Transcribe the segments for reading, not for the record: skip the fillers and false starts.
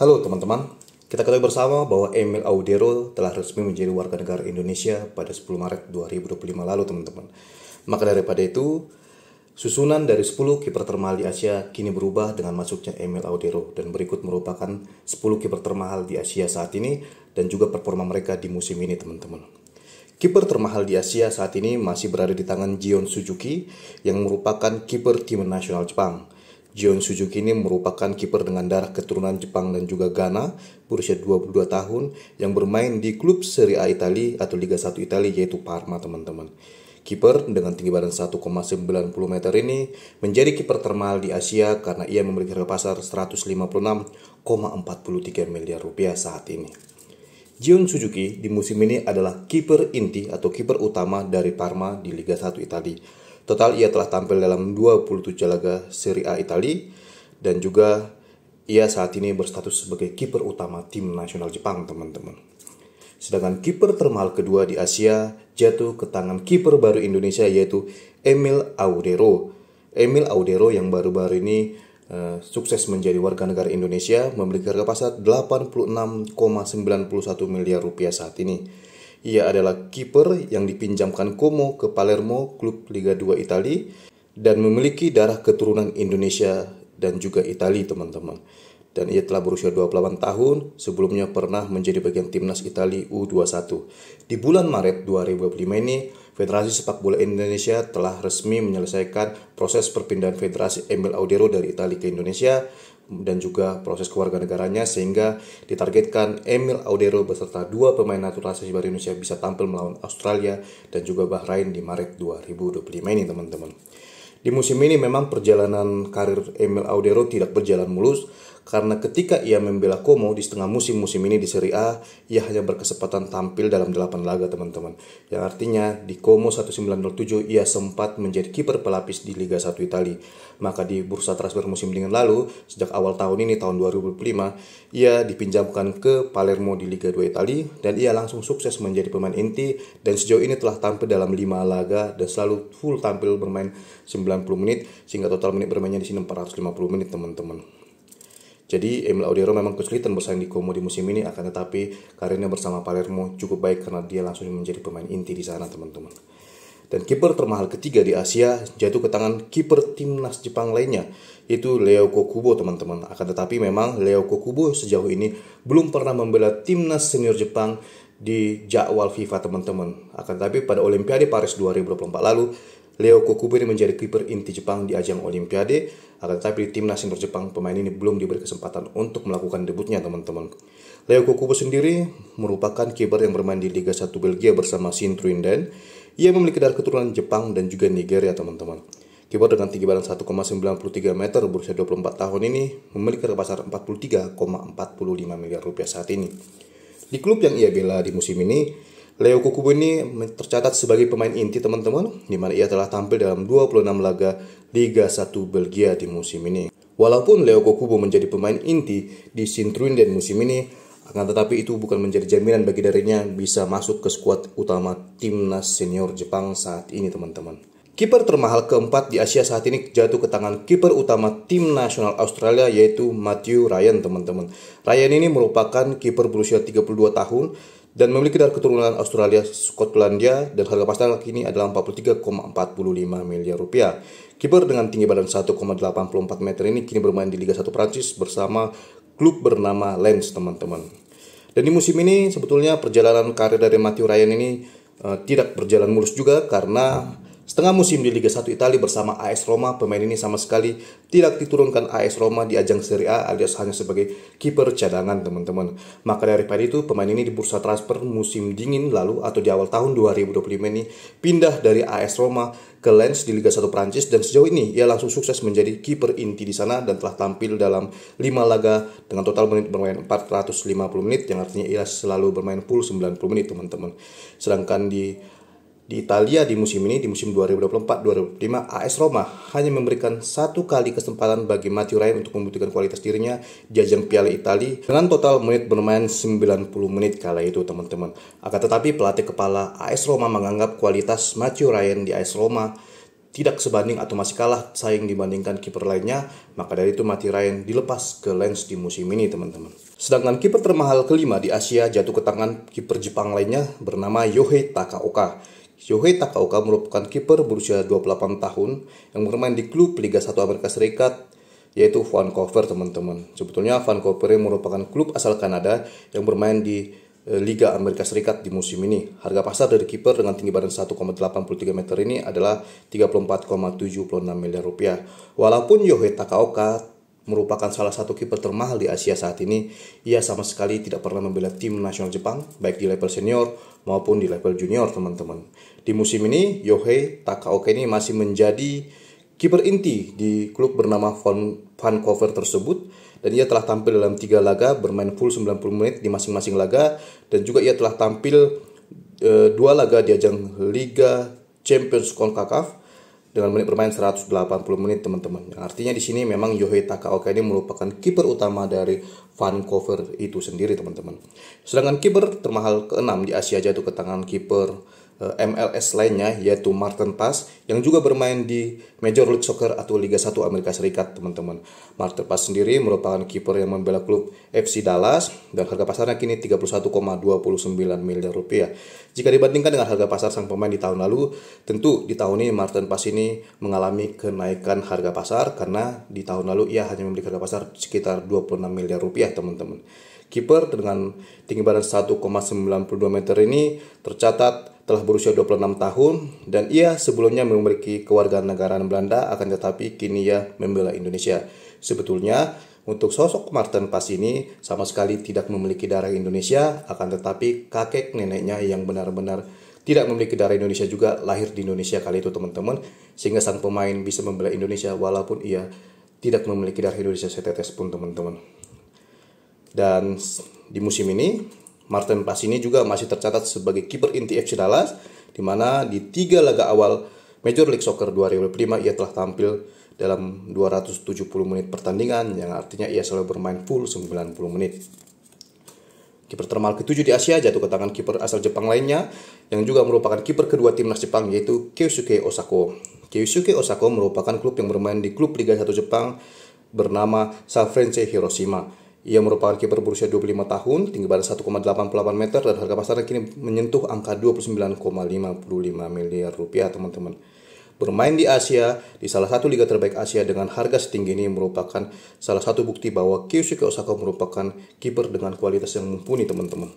Halo teman-teman, kita ketahui bersama bahwa Emil Audero telah resmi menjadi warga negara Indonesia pada 10 Maret 2025 lalu teman-teman. Maka daripada itu, susunan dari 10 kiper termahal di Asia kini berubah dengan masuknya Emil Audero, dan berikut merupakan 10 kiper termahal di Asia saat ini dan juga performa mereka di musim ini teman-teman. Kiper termahal di Asia saat ini masih berada di tangan Gion Suzuki yang merupakan kiper tim nasional Jepang. Gion Suzuki ini merupakan kiper dengan darah keturunan Jepang dan juga Ghana, berusia 22 tahun, yang bermain di klub Serie A Italia atau Liga 1 Italia yaitu Parma teman-teman. Kiper dengan tinggi badan 1,90 meter ini menjadi kiper termahal di Asia karena ia memiliki harga pasar 156,43 miliar rupiah saat ini. Gion Suzuki di musim ini adalah kiper inti atau kiper utama dari Parma di Liga 1 Italia. Total ia telah tampil dalam 27 laga Serie A Italia dan juga ia saat ini berstatus sebagai kiper utama tim nasional Jepang teman-teman. Sedangkan kiper termahal kedua di Asia jatuh ke tangan kiper baru Indonesia yaitu Emil Audero. Emil Audero yang baru-baru ini sukses menjadi warga negara Indonesia memiliki harga pasar 86,91 miliar rupiah saat ini. Ia adalah kiper yang dipinjamkan Como ke Palermo, klub Liga 2 Italia, dan memiliki darah keturunan Indonesia dan juga Italia teman-teman. Dan ia telah berusia 28 tahun, sebelumnya pernah menjadi bagian timnas Italia U21. Di bulan Maret 2025 ini, Federasi Sepak Bola Indonesia telah resmi menyelesaikan proses perpindahan Federasi Emil Audero dari Italia ke Indonesia dan juga proses kewarganegaranya, sehingga ditargetkan Emil Audero beserta dua pemain naturalisasi baru Indonesia bisa tampil melawan Australia dan juga Bahrain di Maret 2025 ini teman-teman. Di musim ini memang perjalanan karir Emil Audero tidak berjalan mulus karena ketika ia membela Como di setengah musim ini di Serie A, ia hanya berkesempatan tampil dalam 8 laga teman-teman. Yang artinya di Como 1907 ia sempat menjadi kiper pelapis di Liga 1 Italia. Maka di bursa transfer musim dingin lalu, sejak awal tahun ini tahun 2025, ia dipinjamkan ke Palermo di Liga 2 Italia dan ia langsung sukses menjadi pemain inti dan sejauh ini telah tampil dalam 5 laga dan selalu full tampil bermain 90 menit sehingga total menit bermainnya di sini 450 menit teman-teman. Jadi Emil Audero memang kesulitan bersaing di Como di musim ini, akan tetapi karirnya bersama Palermo cukup baik karena dia langsung menjadi pemain inti di sana teman-teman. Dan kiper termahal ketiga di Asia jatuh ke tangan kiper timnas Jepang lainnya, yaitu Leo Kokubo teman-teman. Akan tetapi memang Leo Kokubo sejauh ini belum pernah membela timnas senior Jepang di jadwal FIFA teman-teman. Akan tetapi pada Olimpiade Paris 2024 lalu, Leo Kokubo ini menjadi kiper inti Jepang di ajang Olimpiade, akan tetapi di timnas senior Jepang pemain ini belum diberi kesempatan untuk melakukan debutnya teman-teman. Leo Kokubo sendiri merupakan kiper yang bermain di Liga 1 Belgia bersama Sint-Truiden. Ia memiliki darah keturunan Jepang dan juga Nigeria teman-teman. Kiper dengan tinggi badan 1,93 meter berusia 24 tahun ini memiliki harga pasar 43,45 miliar rupiah saat ini. Di klub yang ia bela di musim ini, Leo Kokubo ini tercatat sebagai pemain inti teman-teman, di mana ia telah tampil dalam 26 laga Liga 1 Belgia di musim ini. Walaupun Leo Kokubo menjadi pemain inti di Sint-Truiden musim ini, akan tetapi itu bukan menjadi jaminan bagi dirinya bisa masuk ke skuad utama timnas senior Jepang saat ini teman-teman. Kiper termahal keempat di Asia saat ini jatuh ke tangan kiper utama tim nasional Australia yaitu Matthew Ryan teman-teman. Ryan ini merupakan kiper berusia 32 tahun dan memiliki darah keturunan Australia Skotlandia dan harga pasar kini adalah 43,45 miliar rupiah. Kiper dengan tinggi badan 1,84 meter ini kini bermain di Liga 1 Prancis bersama klub bernama Lens teman-teman. Dan di musim ini sebetulnya perjalanan karir dari Matthew Ryan ini tidak berjalan mulus juga karena setengah musim di Liga 1 Italia bersama AS Roma, pemain ini sama sekali tidak diturunkan AS Roma di ajang Serie A alias hanya sebagai kiper cadangan teman-teman. Maka daripada itu pemain ini di bursa transfer musim dingin lalu atau di awal tahun 2025 ini pindah dari AS Roma ke Lens di Liga 1 Prancis dan sejauh ini ia langsung sukses menjadi kiper inti di sana dan telah tampil dalam 5 laga dengan total menit bermain 450 menit yang artinya ia selalu bermain full 90 menit teman-teman. Sedangkan di Italia di musim ini, di musim 2024-2025, AS Roma hanya memberikan satu kali kesempatan bagi Matthew Ryan untuk membuktikan kualitas dirinya di ajang Piala Italia dengan total menit bermain 90 menit kala itu teman-teman. Akan tetapi pelatih kepala AS Roma menganggap kualitas Matthew Ryan di AS Roma tidak sebanding atau masih kalah saing dibandingkan kiper lainnya, maka dari itu Matti Ryan dilepas ke Lens di musim ini teman-teman. Sedangkan kiper termahal kelima di Asia jatuh ke tangan kiper Jepang lainnya bernama Yohei Takaoka. Yohei Takaoka merupakan kiper berusia 28 tahun yang bermain di klub Liga 1 Amerika Serikat yaitu Vancouver teman-teman. Sebetulnya Vancouver merupakan klub asal Kanada yang bermain di Liga Amerika Serikat di musim ini. Harga pasar dari kiper dengan tinggi badan 1,83 meter ini adalah 34,76 miliar rupiah. Walaupun Yohei Takaoka merupakan salah satu kiper termahal di Asia saat ini, ia sama sekali tidak pernah membela tim nasional Jepang, baik di level senior maupun di level junior teman-teman. Di musim ini, Yohei Takaoka ini masih menjadi kiper inti di klub bernama Vancouver tersebut, dan ia telah tampil dalam 3 laga, bermain full 90 menit di masing-masing laga, dan juga ia telah tampil 2 laga di ajang Liga Champions CONCACAF dengan menit bermain 180 menit teman-teman. Yang artinya di sini memang Yohei Takaoka ini merupakan kiper utama dari Vancouver itu sendiri teman-teman. Sedangkan kiper termahal ke-6 di Asia jatuh ke tangan kiper MLS lainnya yaitu Martin Paes yang juga bermain di Major League Soccer atau Liga 1 Amerika Serikat teman-teman. Martin Paes sendiri merupakan kiper yang membela klub FC Dallas dan harga pasarnya kini 31,29 miliar rupiah. Jika dibandingkan dengan harga pasar sang pemain di tahun lalu, tentu di tahun ini Martin Paes ini mengalami kenaikan harga pasar karena di tahun lalu ia hanya memiliki harga pasar sekitar 26 miliar rupiah teman-teman. Kiper dengan tinggi badan 1,92 meter ini tercatat telah berusia 26 tahun dan ia sebelumnya memiliki kewarganegaraan Belanda, akan tetapi kini ia membela Indonesia. Sebetulnya untuk sosok Martin Paes ini sama sekali tidak memiliki darah Indonesia, akan tetapi kakek neneknya yang benar-benar tidak memiliki darah Indonesia juga lahir di Indonesia kali itu teman-teman, sehingga sang pemain bisa membela Indonesia walaupun ia tidak memiliki darah Indonesia setetes pun teman-teman. Dan di musim ini Martin Paes ini juga masih tercatat sebagai kiper inti FC Dallas, di mana di 3 laga awal Major League Soccer 2005 ia telah tampil dalam 270 menit pertandingan, yang artinya ia selalu bermain full 90 menit. Kiper termahal ke-7 di Asia jatuh ke tangan kiper asal Jepang lainnya yang juga merupakan kiper kedua timnas Jepang yaitu Keisuke Osako. Keisuke Osako merupakan klub yang bermain di klub Liga 1 Jepang bernama Sanfrecce Hiroshima. Ia merupakan kiper berusia 25 tahun, tinggi badan 1,88 meter dan harga pasarnya kini menyentuh angka 29,55 miliar rupiah teman-teman. Bermain di Asia, di salah satu liga terbaik Asia dengan harga setinggi ini merupakan salah satu bukti bahwa Keisuke Osako merupakan kiper dengan kualitas yang mumpuni teman-teman.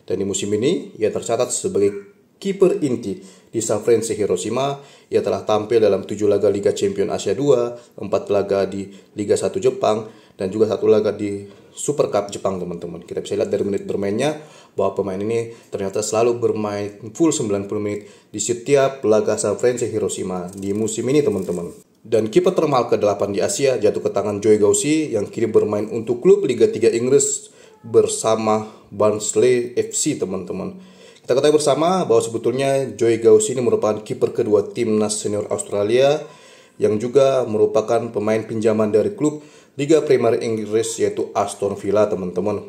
Dan di musim ini, ia tercatat sebagai kiper inti di Sanfrecce Hiroshima. Ia telah tampil dalam 7 laga Liga Champion Asia 2, 4 laga di Liga 1 Jepang, dan juga 1 laga di Super Cup Jepang teman-teman. Kita bisa lihat dari menit bermainnya bahwa pemain ini ternyata selalu bermain full 90 menit di setiap laga Sanfrecce Hiroshima di musim ini teman-teman. Dan kiper termahal ke-8 di Asia jatuh ke tangan Joe Gauci yang kini bermain untuk klub Liga 3 Inggris bersama Barnsley FC teman-teman. Kita ketahui bersama bahwa sebetulnya Joe Gauci ini merupakan kiper kedua timnas senior Australia yang juga merupakan pemain pinjaman dari klub Liga Premier Inggris yaitu Aston Villa teman-teman.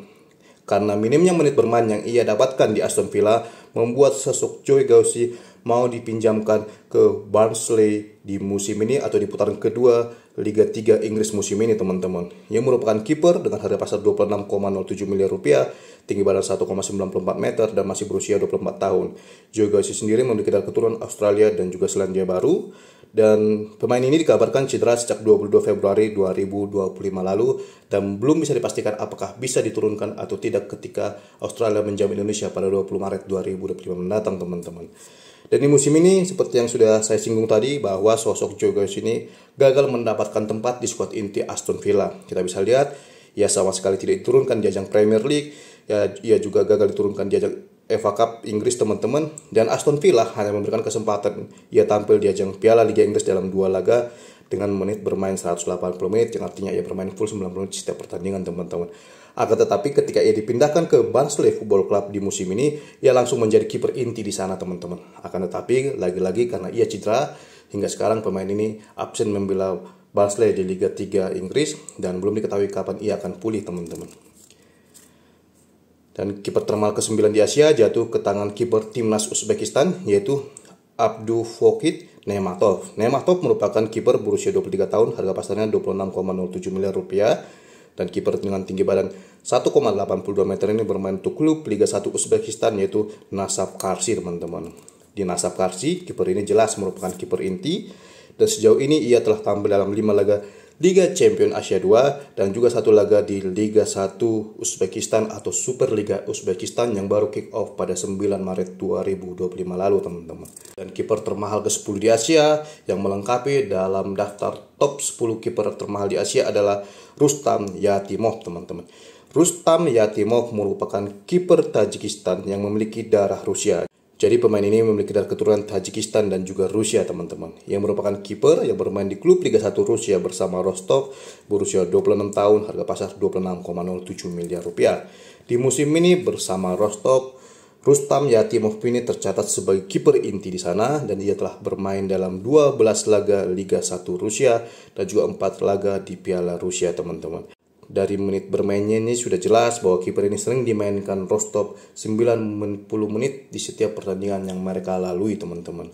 Karena minimnya menit bermain yang ia dapatkan di Aston Villa membuat sosok Joe Gauci mau dipinjamkan ke Barnsley di musim ini atau di putaran kedua Liga 3 Inggris musim ini teman-teman. Ia merupakan kiper dengan harga pasar 26,07 miliar rupiah, tinggi badan 1,94 meter dan masih berusia 24 tahun. Joe Gauci sendiri memiliki darah keturunan Australia dan juga Selandia Baru. Dan pemain ini dikabarkan cedera sejak 22 Februari 2025 lalu dan belum bisa dipastikan apakah bisa diturunkan atau tidak ketika Australia menjamu Indonesia pada 20 Maret 2025 mendatang teman-teman. Dan di musim ini seperti yang sudah saya singgung tadi bahwa sosok Joe Gauci ini gagal mendapatkan tempat di skuad inti Aston Villa. Kita bisa lihat ia sama sekali tidak diturunkan di ajang Premier League, ia juga gagal diturunkan di ajang FA Cup Inggris teman-teman, dan Aston Villa hanya memberikan kesempatan ia tampil di ajang Piala Liga Inggris dalam 2 laga dengan menit bermain 180 menit yang artinya ia bermain full 90 menit setiap pertandingan teman-teman. Akan tetapi ketika ia dipindahkan ke Barnsley Football Club di musim ini, ia langsung menjadi kiper inti di sana teman-teman. Akan tetapi lagi-lagi karena ia cedera hingga sekarang pemain ini absen membela Barnsley di Liga 3 Inggris dan belum diketahui kapan ia akan pulih teman-teman. Dan kiper termahal ke-9 di Asia jatuh ke tangan kiper timnas Uzbekistan yaitu Abdul Fokit Nematov. Nematov merupakan kiper berusia 23 tahun, harga pasarnya 26,07 miliar rupiah. Dan kiper dengan tinggi badan 1,82 meter ini bermain untuk klub Liga 1 Uzbekistan yaitu Nasaf Karsi, teman-teman. Di Nasaf Karsi, kiper ini jelas merupakan kiper inti dan sejauh ini ia telah tampil dalam 5 laga Liga Champion Asia 2 dan juga 1 laga di Liga 1 Uzbekistan atau Super Liga Uzbekistan yang baru kick off pada 9 Maret 2025 lalu, teman-teman. Dan kiper termahal ke-10 di Asia yang melengkapi dalam daftar top 10 kiper termahal di Asia adalah Rustam Yatimov, teman-teman. Rustam Yatimov merupakan kiper Tajikistan yang memiliki darah Rusia. Jadi pemain ini memiliki darah keturunan Tajikistan dan juga Rusia, teman-teman. Yang merupakan kiper yang bermain di klub Liga 1 Rusia bersama Rostov, berusia 26 tahun, harga pasar 26,07 miliar rupiah. Di musim ini bersama Rostov, Rustam Yatimov ini tercatat sebagai kiper inti di sana dan ia telah bermain dalam 12 laga Liga 1 Rusia dan juga 4 laga di Piala Rusia, teman-teman. Dari menit bermainnya ini sudah jelas bahwa kiper ini sering dimainkan Rostov 90 menit di setiap pertandingan yang mereka lalui, teman-teman.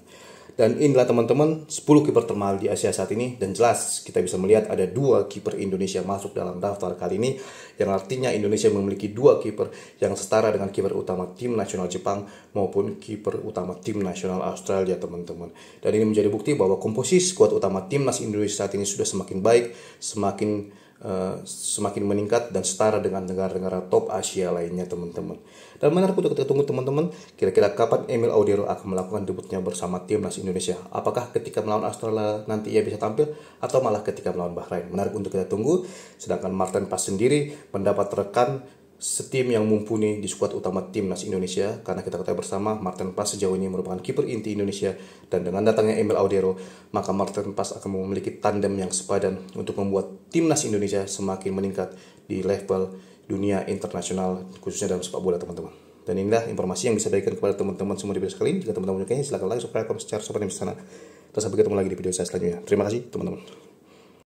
Dan inilah, teman-teman, 10 kiper termahal di Asia saat ini. Dan jelas kita bisa melihat ada 2 kiper Indonesia masuk dalam daftar kali ini, yang artinya Indonesia memiliki 2 kiper yang setara dengan kiper utama tim nasional Jepang maupun kiper utama tim nasional Australia, teman-teman. Dan ini menjadi bukti bahwa komposisi skuad utama timnas Indonesia saat ini sudah semakin baik, semakin meningkat dan setara dengan negara-negara top Asia lainnya, teman-teman. Dan menarik untuk kita tunggu, teman-teman, kira-kira kapan Emil Audero akan melakukan debutnya bersama timnas Indonesia? Apakah ketika melawan Australia nanti ia bisa tampil atau malah ketika melawan Bahrain? Menarik untuk kita tunggu. Sedangkan Martin Pas sendiri mendapat rekan setim yang mumpuni di skuad utama timnas Indonesia, karena kita ketahui bersama Martin Pas sejauh ini merupakan kiper inti Indonesia, dan dengan datangnya Emil Audero maka Martin Pas akan memiliki tandem yang sepadan untuk membuat timnas Indonesia semakin meningkat di level dunia internasional, khususnya dalam sepak bola, teman-teman. Dan inilah informasi yang bisa bagikan kepada teman-teman semua di video sekali. Jika teman-teman menyukainya, silahkan like, subscribe, share, dan di sana. Dan sampai ketemu lagi di video saya selanjutnya. Terima kasih, teman-teman.